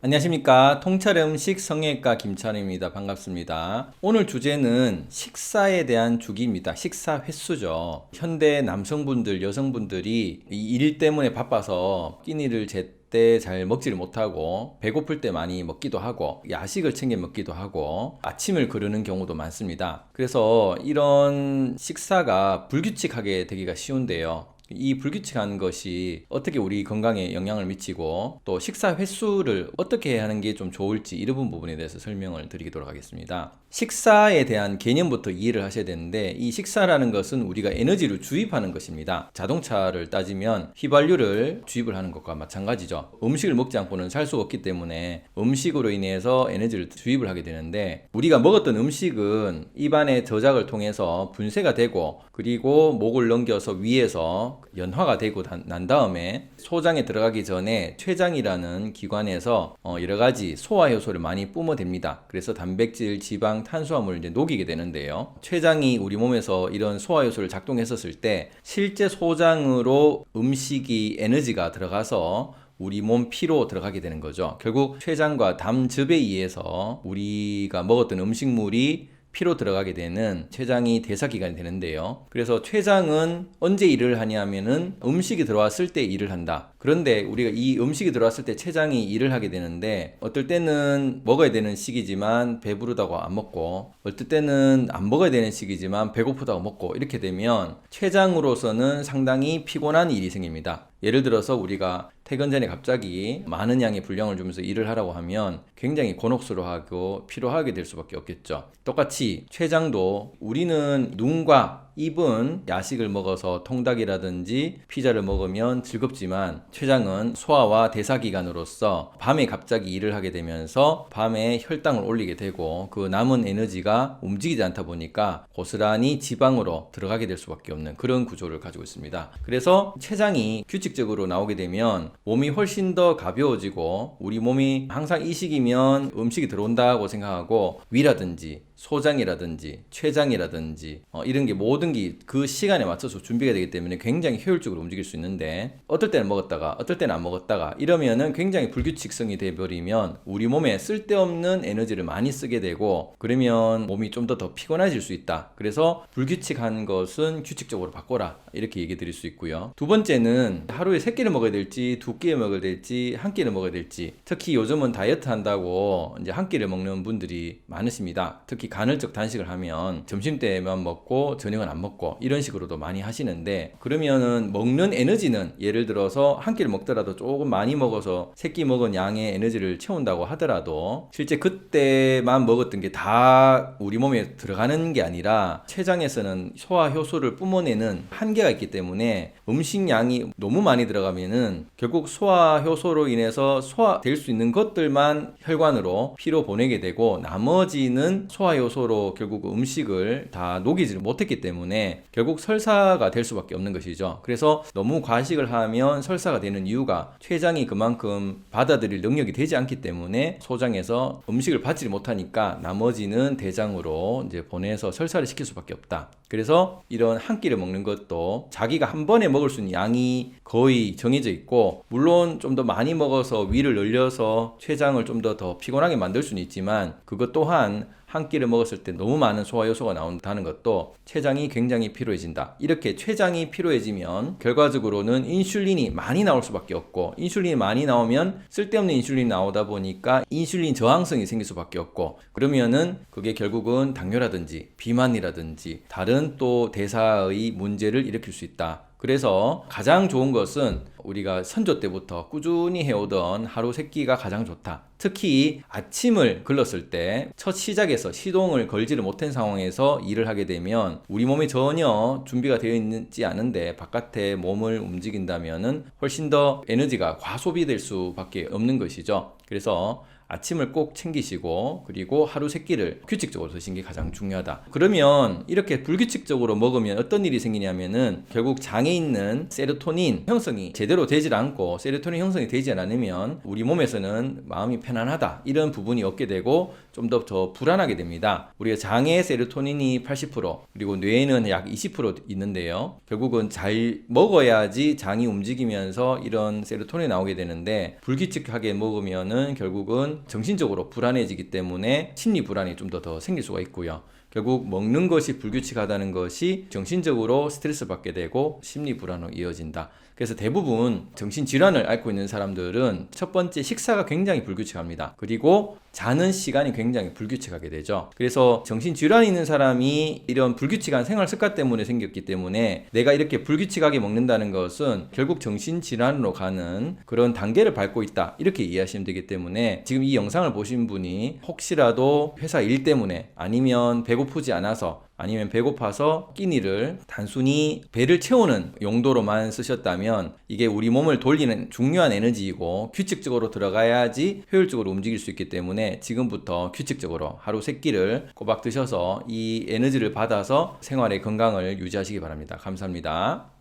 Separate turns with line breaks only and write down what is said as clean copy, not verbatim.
안녕하십니까. 통찰음식 성형외과 김찬우입니다. 반갑습니다. 오늘 주제는 식사에 대한 주기입니다. 식사 횟수죠. 현대 남성분들, 여성분들이 이 일 때문에 바빠서 끼니를 제때 잘 먹지를 못하고 배고플 때 많이 먹기도 하고 야식을 챙겨 먹기도 하고 아침을 거르는 경우도 많습니다. 그래서 이런 식사가 불규칙하게 되기가 쉬운데요. 이 불규칙한 것이 어떻게 우리 건강에 영향을 미치고 또 식사 횟수를 어떻게 하는 게 좀 좋을지 이런 부분에 대해서 설명을 드리도록 하겠습니다. 식사에 대한 개념부터 이해를 하셔야 되는데, 이 식사라는 것은 우리가 에너지를 주입하는 것입니다. 자동차를 따지면 휘발유를 주입을 하는 것과 마찬가지죠. 음식을 먹지 않고는 살 수가 없기 때문에 음식으로 인해서 에너지를 주입을 하게 되는데, 우리가 먹었던 음식은 입안의 저작을 통해서 분쇄가 되고 그리고 목을 넘겨서 위에서 연화가 되고 난 다음에 소장에 들어가기 전에 췌장이라는 기관에서 여러 가지 소화 효소를 많이 뿜어댑니다. 그래서 단백질, 지방, 탄수화물을 이제 녹이게 되는데요. 췌장이 우리 몸에서 이런 소화 효소를 작동했었을 때 실제 소장으로 음식이 에너지가 들어가서 우리 몸 피로 들어가게 되는 거죠. 결국 췌장과 담즙에 의해서 우리가 먹었던 음식물이 피로 들어가게 되는 췌장이 대사기관이 되는데요. 그래서 췌장은 언제 일을 하냐면은 음식이 들어왔을 때 일을 한다. 그런데 우리가 이 음식이 들어왔을 때 췌장이 일을 하게 되는데, 어떨 때는 먹어야 되는 시기지만 배부르다고 안 먹고, 어떨 때는 안 먹어야 되는 시기지만 배고프다고 먹고, 이렇게 되면 췌장으로서는 상당히 피곤한 일이 생깁니다. 예를 들어서 우리가 퇴근 전에 갑자기 많은 양의 분량을 주면서 일을 하라고 하면 굉장히 곤혹스러워하고 피로하게 될 수밖에 없겠죠. 똑같이 췌장도, 우리는 눈과 입은 야식을 먹어서 통닭이라든지 피자를 먹으면 즐겁지만 췌장은 소화와 대사기관으로서 밤에 갑자기 일을 하게 되면서 밤에 혈당을 올리게 되고 그 남은 에너지가 움직이지 않다 보니까 고스란히 지방으로 들어가게 될 수밖에 없는 그런 구조를 가지고 있습니다. 그래서 췌장이 규칙적으로 나오게 되면 몸이 훨씬 더 가벼워지고, 우리 몸이 항상 이 시기면 음식이 들어온다고 생각하고 위라든지 소장이라든지 췌장이라든지 이런 게 모든 게 그 시간에 맞춰서 준비가 되기 때문에 굉장히 효율적으로 움직일 수 있는데, 어떨 때는 먹었다가 어떨 때는 안 먹었다가 이러면은 굉장히 불규칙성이 돼버리면 우리 몸에 쓸데없는 에너지를 많이 쓰게 되고, 그러면 몸이 좀 더 피곤해질 수 있다. 그래서 불규칙한 것은 규칙적으로 바꿔라, 이렇게 얘기 드릴 수 있고요. 두 번째는 하루에 3끼를 먹어야 될지 2끼를 먹어야 될지 1끼를 먹어야 될지. 특히 요즘은 다이어트 한다고 이제 1끼를 먹는 분들이 많으십니다. 특히 간헐적 단식을 하면 점심때만 먹고 저녁은 안 먹고 이런 식으로도 많이 하시는데, 그러면은 먹는 에너지는 예를 들어서 1끼를 먹더라도 조금 많이 먹어서 3끼 먹은 양의 에너지를 채운다고 하더라도 실제 그때만 먹었던 게 다 우리 몸에 들어가는 게 아니라 췌장에서는 소화 효소를 뿜어내는 한계가 있기 때문에 음식 양이 너무 많이 들어가면은 결국 소화 효소로 인해서 소화될 수 있는 것들만 혈관으로 피로 보내게 되고, 나머지는 소화 요소로 결국 음식을 다 녹이지 못했기 때문에 결국 설사가 될 수밖에 없는 것이죠. 그래서 너무 과식을 하면 설사가 되는 이유가 췌장이 그만큼 받아들일 능력이 되지 않기 때문에 소장에서 음식을 받지 못하니까 나머지는 대장으로 이제 보내서 설사를 시킬 수밖에 없다. 그래서 이런 한 끼를 먹는 것도 자기가 한 번에 먹을 수 있는 양이 거의 정해져 있고, 물론 좀 더 많이 먹어서 위를 늘려서 췌장을 좀 더 피곤하게 만들 수는 있지만, 그것 또한 한 끼를 먹었을 때 너무 많은 소화 요소가 나온다는 것도 췌장이 굉장히 피로해진다. 이렇게 췌장이 피로해지면 결과적으로는 인슐린이 많이 나올 수밖에 없고, 인슐린이 많이 나오면 쓸데없는 인슐린이 나오다 보니까 인슐린 저항성이 생길 수밖에 없고, 그러면은 그게 결국은 당뇨라든지 비만이라든지 다른 또 대사의 문제를 일으킬 수 있다. 그래서 가장 좋은 것은 우리가 선조 때부터 꾸준히 해오던 하루 3끼가 가장 좋다. 특히 아침을 걸렀을 때 첫 시작에서 시동을 걸지를 못한 상황에서 일을 하게 되면 우리 몸이 전혀 준비가 되어 있지 않은데 바깥에 몸을 움직인다면은 훨씬 더 에너지가 과소비될 수밖에 없는 것이죠. 그래서 아침을 꼭 챙기시고, 그리고 하루 3끼를 규칙적으로 드시는 게 가장 중요하다. 그러면 이렇게 불규칙적으로 먹으면 어떤 일이 생기냐면은 결국 장에 있는 세로토닌 형성이 제대로 되질 않고, 세로토닌 형성이 되지 않으면 우리 몸에서는 마음이 편안하다 이런 부분이 없게 되고 좀 더 불안하게 됩니다. 우리가 장의 세로토닌이 80% 그리고 뇌에는 약 20% 있는데요. 결국은 잘 먹어야지 장이 움직이면서 이런 세로토닌이 나오게 되는데 불규칙하게 먹으면은 결국은 정신적으로 불안해지기 때문에 심리 불안이 좀 더 생길 수가 있고요. 결국 먹는 것이 불규칙하다는 것이 정신적으로 스트레스 받게 되고 심리 불안으로 이어진다. 그래서 대부분 정신질환을 앓고 있는 사람들은 첫 번째 식사가 굉장히 불규칙합니다. 그리고 자는 시간이 굉장히 불규칙하게 되죠. 그래서 정신질환이 있는 사람이 이런 불규칙한 생활 습관 때문에 생겼기 때문에 내가 이렇게 불규칙하게 먹는다는 것은 결국 정신질환으로 가는 그런 단계를 밟고 있다. 이렇게 이해하시면 되기 때문에 지금 이 영상을 보신 분이 혹시라도 회사 일 때문에 아니면 배고프지 않아서 아니면 배고파서 끼니를 단순히 배를 채우는 용도로만 쓰셨다면 이게 우리 몸을 돌리는 중요한 에너지이고 규칙적으로 들어가야지 효율적으로 움직일 수 있기 때문에 지금부터 규칙적으로 하루 3끼를 꼬박 드셔서 이 에너지를 받아서 생활의 건강을 유지하시기 바랍니다. 감사합니다.